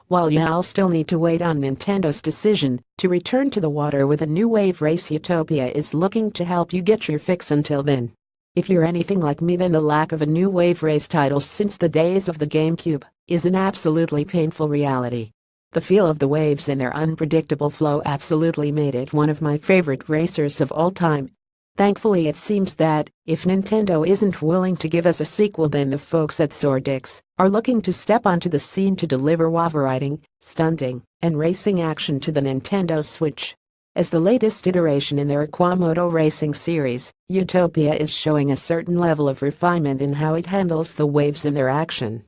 While you'll still need to wait on Nintendo's decision to return to the water with a new Wave Race, Utopia is looking to help you get your fix until then. If you're anything like me, then the lack of a new Wave Race title since the days of the GameCube is an absolutely painful reality. The feel of the waves and their unpredictable flow absolutely made it one of my favorite racers of all time. Thankfully, it seems that, if Nintendo isn't willing to give us a sequel, then the folks at Sordix are looking to step onto the scene to deliver wave riding, stunting, and racing action to the Nintendo Switch. As the latest iteration in their Aqua moto racing series, Utopia is showing a certain level of refinement in how it handles the waves and their action.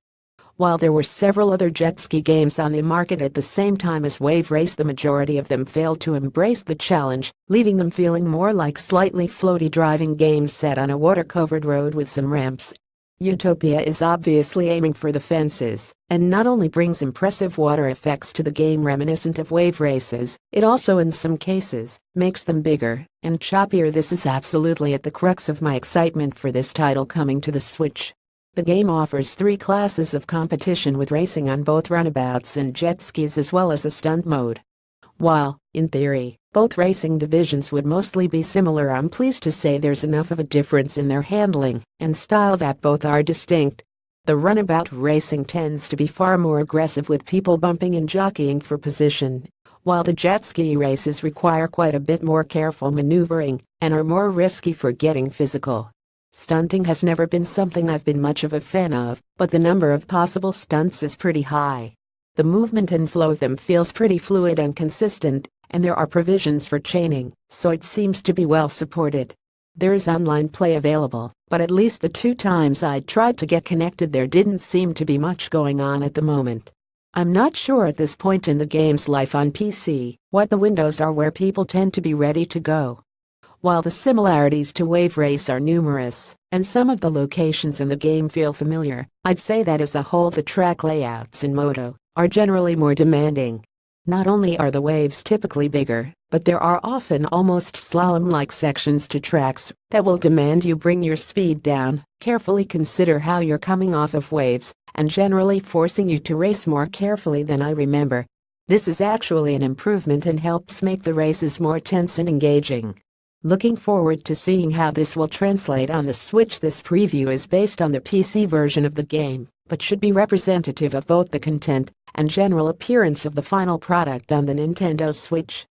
While there were several other jet ski games on the market at the same time as Wave Race, the majority of them failed to embrace the challenge, leaving them feeling more like slightly floaty driving games set on a water-covered road with some ramps. Utopia is obviously aiming for the fences, and not only brings impressive water effects to the game reminiscent of wave races, it also in some cases makes them bigger and choppier. This is absolutely at the crux of my excitement for this title coming to the Switch. The game offers 3 classes of competition, with racing on both runabouts and jet skis, as well as a stunt mode. While, in theory, both racing divisions would mostly be similar, I'm pleased to say there's enough of a difference in their handling and style that both are distinct. The runabout racing tends to be far more aggressive, with people bumping and jockeying for position, while the jet ski races require quite a bit more careful maneuvering and are more risky for getting physical. Stunting has never been something I've been much of a fan of, but the number of possible stunts is pretty high. The movement and flow of them feels pretty fluid and consistent, and there are provisions for chaining, so it seems to be well supported. There is online play available, but at least the 2 times I tried to get connected there didn't seem to be much going on at the moment. I'm not sure at this point in the game's life on PC what the windows are where people tend to be ready to go. While the similarities to Wave Race are numerous, and some of the locations in the game feel familiar, I'd say that as a whole the track layouts in Moto are generally more demanding. Not only are the waves typically bigger, but there are often almost slalom-like sections to tracks that will demand you bring your speed down, carefully consider how you're coming off of waves, and generally forcing you to race more carefully than I remember. This is actually an improvement and helps make the races more tense and engaging. Looking forward to seeing how this will translate on the Switch. This preview is based on the PC version of the game, but should be representative of both the content and general appearance of the final product on the Nintendo Switch.